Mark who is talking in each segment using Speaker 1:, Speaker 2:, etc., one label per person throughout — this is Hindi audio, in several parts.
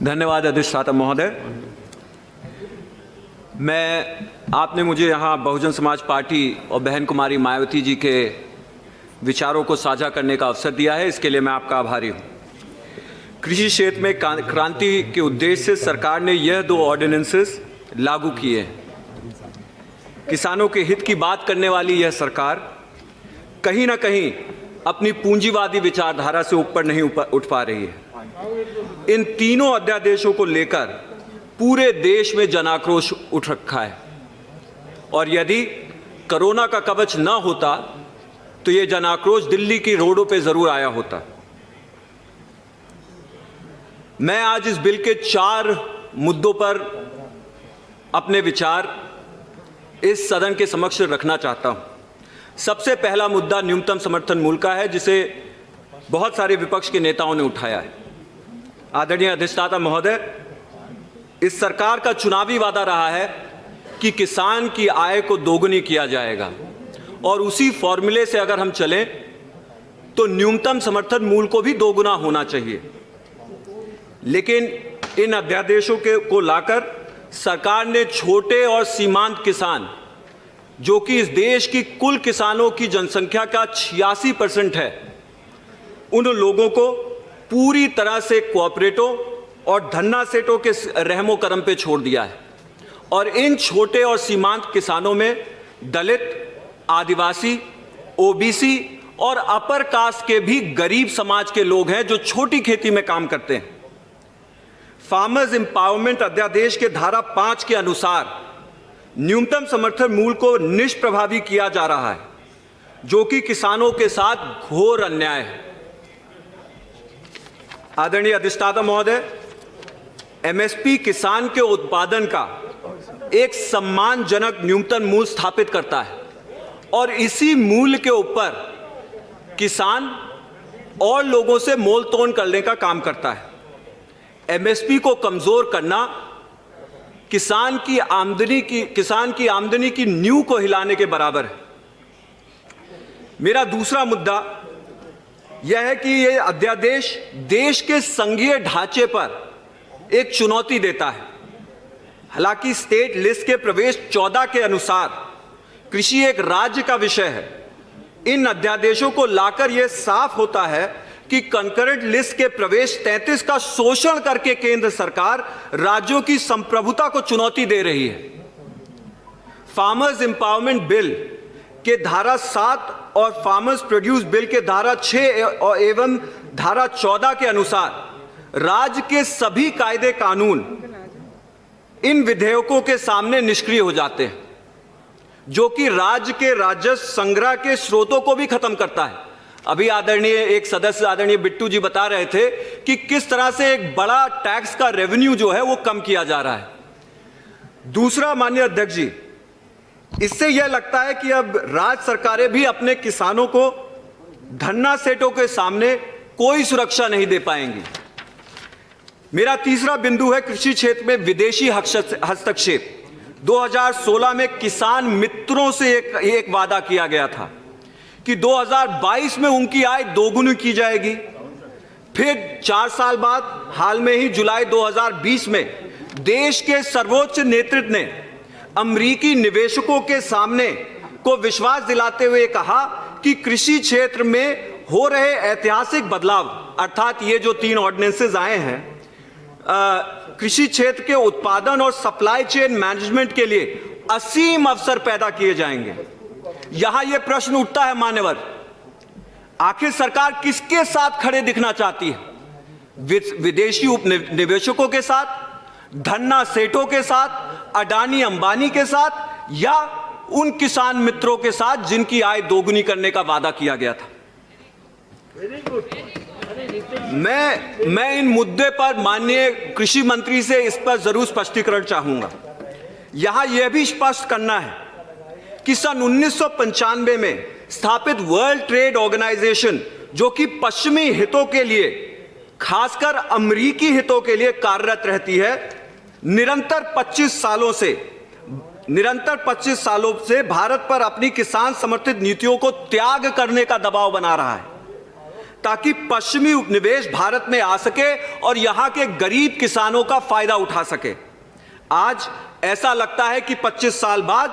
Speaker 1: धन्यवाद अधिष्ठाता महोदय। आपने मुझे यहाँ बहुजन समाज पार्टी और बहन कुमारी मायावती जी के विचारों को साझा करने का अवसर दिया है, इसके लिए मैं आपका आभारी हूँ। कृषि क्षेत्र में क्रांति के उद्देश्य से सरकार ने यह 2 ऑर्डिनेंसेस लागू किए हैं। किसानों के हित की बात करने वाली यह सरकार कहीं ना कहीं अपनी पूंजीवादी विचारधारा से ऊपर नहीं उठ पा रही है। इन तीनों अध्यादेशों को लेकर पूरे देश में जनाक्रोश उठ रखा है और यदि कोरोना का कवच न होता तो ये जनाक्रोश दिल्ली की रोडों पे जरूर आया होता। मैं आज इस बिल के 4 मुद्दों पर अपने विचार इस सदन के समक्ष रखना चाहता हूं। सबसे पहला मुद्दा न्यूनतम समर्थन मूल्य का है, जिसे बहुत सारे विपक्ष के नेताओं ने उठाया है। आदरणीय अधिष्ठाता महोदय, इस सरकार का चुनावी वादा रहा है कि किसान की आय को दोगुनी किया जाएगा और उसी फॉर्मूले से अगर हम चलें तो न्यूनतम समर्थन मूल्य को भी दोगुना होना चाहिए। लेकिन इन अध्यादेशों को लाकर सरकार ने छोटे और सीमांत किसान, जो कि इस देश की कुल किसानों की जनसंख्या का 86% है, उन लोगों को पूरी तरह से कोऑपरेटों और धन्ना सेठों के रहमो करम पे छोड़ दिया है। और इन छोटे और सीमांत किसानों में दलित, आदिवासी, ओबीसी और अपर कास्ट के भी गरीब समाज के लोग हैं जो छोटी खेती में काम करते हैं। फार्मर्स एम्पावरमेंट अध्यादेश के धारा 5 के अनुसार न्यूनतम समर्थन मूल्य को निष्प्रभावी किया जा रहा है, जो कि किसानों के साथ घोर अन्याय है। आदरणीय अधिष्ठाता महोदय, एमएसपी किसान के उत्पादन का एक सम्मानजनक न्यूनतम मूल्य स्थापित करता है और इसी मूल्य के ऊपर किसान और लोगों से मोल तोल करने का काम करता है। एमएसपी को कमजोर करना किसान की आमदनी की नींव को हिलाने के बराबर है। मेरा दूसरा मुद्दा यह है कि यह अध्यादेश देश के संघीय ढांचे पर एक चुनौती देता है। हालांकि स्टेट लिस्ट के प्रवेश 14 के अनुसार कृषि एक राज्य का विषय है। इन अध्यादेशों को लाकर यह साफ होता है कि कंकरेंट लिस्ट के प्रवेश 33 का शोषण करके केंद्र सरकार राज्यों की संप्रभुता को चुनौती दे रही है। फार्मर्स एम्पावरमेंट बिल के धारा 7 और फार्मर्स प्रोड्यूस बिल के धारा 6 एवं धारा 14 के अनुसार राज्य के सभी कायदे कानून इन विधेयकों के सामने निष्क्रिय हो जाते हैं, जो कि राज्य के राजस्व संग्रह के स्रोतों को भी खत्म करता है। अभी एक सदस्य आदरणीय बिट्टू जी बता रहे थे कि किस तरह से एक बड़ा टैक्स का रेवेन्यू जो है वो कम किया जा रहा है। दूसरा, माननीय अध्यक्ष जी, इससे यह लगता है कि अब राज्य सरकारें भी अपने किसानों को धन्ना सेठों के सामने कोई सुरक्षा नहीं दे पाएंगी। मेरा तीसरा बिंदु है कृषि क्षेत्र में विदेशी हस्तक्षेप। 2016 में किसान मित्रों से एक वादा किया गया था कि 2022 में उनकी आय दोगुनी की जाएगी। फिर 4 साल बाद हाल में ही जुलाई 2020 में देश के सर्वोच्च नेतृत्व ने अमेरिकी निवेशकों के सामने को विश्वास दिलाते हुए कहा कि कृषि क्षेत्र में हो रहे ऐतिहासिक बदलाव, अर्थात ये जो 3 ऑर्डिनेंसेस आए हैं, कृषि क्षेत्र के उत्पादन और सप्लाई चेन मैनेजमेंट के लिए असीम अवसर पैदा किए जाएंगे। यहां यह प्रश्न उठता है मान्यवर, आखिर सरकार किसके साथ खड़े दिखना चाहती है? विदेशी निवेशकों के साथ, धन्ना सेठों के साथ, अडानी अंबानी के साथ, या उन किसान मित्रों के साथ जिनकी आय दोगुनी करने का वादा किया गया था? मैं इन मुद्दे पर माननीय कृषि मंत्री से इस पर जरूर स्पष्टीकरण चाहूंगा। यहां यह भी स्पष्ट करना है कि सन 1995 में स्थापित वर्ल्ड ट्रेड ऑर्गेनाइजेशन, जो कि पश्चिमी हितों के लिए, खासकर अमेरिकी हितों के लिए कार्यरत रहती है, निरंतर 25 सालों से भारत पर अपनी किसान समर्थित नीतियों को त्याग करने का दबाव बना रहा है। ताकि पश्चिमी उपनिवेश भारत में आ सके और यहां के गरीब किसानों का फायदा उठा सके। आज ऐसा लगता है कि 25 साल बाद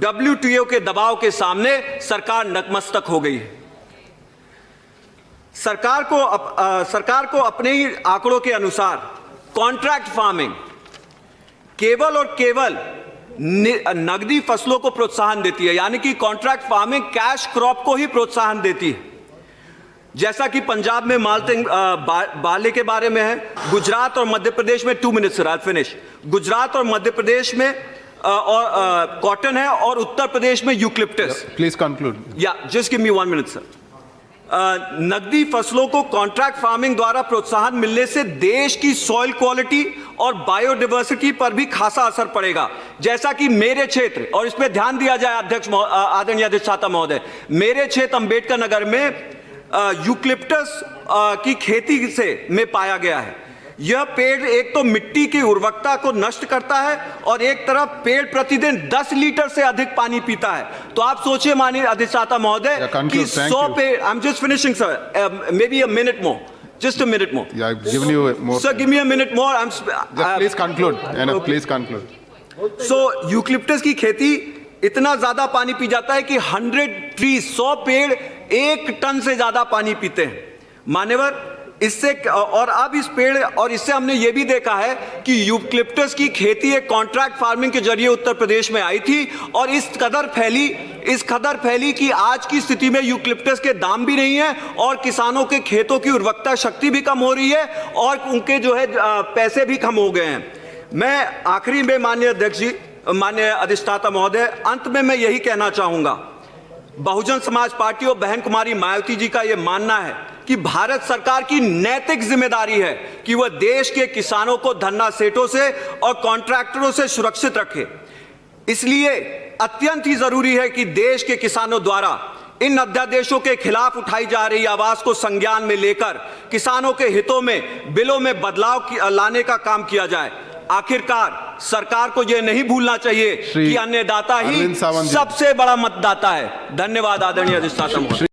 Speaker 1: WTO के दबाव के सामने सरकार नतमस्तक हो गई है। सरकार को अपने ही आंकड़ों के अनुसार कॉन्ट्रैक्ट फार्मिंग केवल और केवल नगदी फसलों को प्रोत्साहन देती है, यानी कि कॉन्ट्रैक्ट फार्मिंग कैश क्रॉप को ही प्रोत्साहन देती है। जैसा कि पंजाब में माल्टिंग बार्ले के बारे में है, गुजरात और मध्य प्रदेश में 2 मिनट्स सर, फिनिश। गुजरात और मध्य प्रदेश में और कॉटन है और उत्तर प्रदेश में यूकलिप्टस।
Speaker 2: Please conclude.
Speaker 1: या just give me 1 minute sir. नगदी फसलों को कॉन्ट्रैक्ट फार्मिंग द्वारा प्रोत्साहन मिलने से देश की सॉइल क्वालिटी और बायोडायवर्सिटी पर भी खासा असर पड़ेगा। जैसा कि मेरे क्षेत्र, और इस पर ध्यान दिया जाए अध्यक्ष आदरणीय अधिष्ठाता महोदय, मेरे क्षेत्र अंबेडकर नगर में यूकलिप्टस की खेती से में पाया गया है। यह पेड़ एक तो मिट्टी की उर्वरकता को नष्ट करता है और एक तरफ पेड़ प्रतिदिन 10 लीटर से अधिक पानी पीता है। तो आप सोचिए माननीय अधिष्ठाता महोदय कि 100 पेड़, I am just finishing sir, may be a minute more, just a minute more.
Speaker 2: Yeah, I've given you more.
Speaker 1: Sir, give me a minute more.
Speaker 2: Please conclude.
Speaker 1: Okay.
Speaker 2: Please conclude.
Speaker 1: So, eucalyptus की खेती इतना ज्यादा पानी पी जाता है कि 100 पेड़ 1 टन से ज्यादा पानी पीते हैं। मान्यवर, इससे और अब इस पेड़ और इससे हमने ये भी देखा है कि यूकलिप्टस की खेती एक कॉन्ट्रैक्ट फार्मिंग के जरिए उत्तर प्रदेश में आई थी और इस कदर फैली कि आज की स्थिति में यूकलिप्टस के दाम भी नहीं है और किसानों के खेतों की उर्वरकता शक्ति भी कम हो रही है और उनके जो है पैसे भी कम हो गए हैं। मैं आखिरी में माननीय अध्यक्ष जी, माननीय अधिष्ठाता महोदय, अंत में मैं यही कहना चाहूंगा, बहुजन समाज पार्टी और बहन कुमारी मायावती जी का यह मानना है कि भारत सरकार की नैतिक जिम्मेदारी है कि वह देश के किसानों को धन्ना सेठों से और कॉन्ट्रैक्टरों से सुरक्षित रखे। इसलिए अत्यंत ही जरूरी है कि देश के किसानों द्वारा इन अध्यादेशों के खिलाफ उठाई जा रही आवाज को संज्ञान में लेकर किसानों के हितों में बिलों में बदलाव लाने का काम किया जाए। आखिरकार सरकार को यह नहीं भूलना चाहिए कि अन्नदाता ही सबसे बड़ा मतदाता है। धन्यवाद आदरणीय अधिष्ठाता महोदय।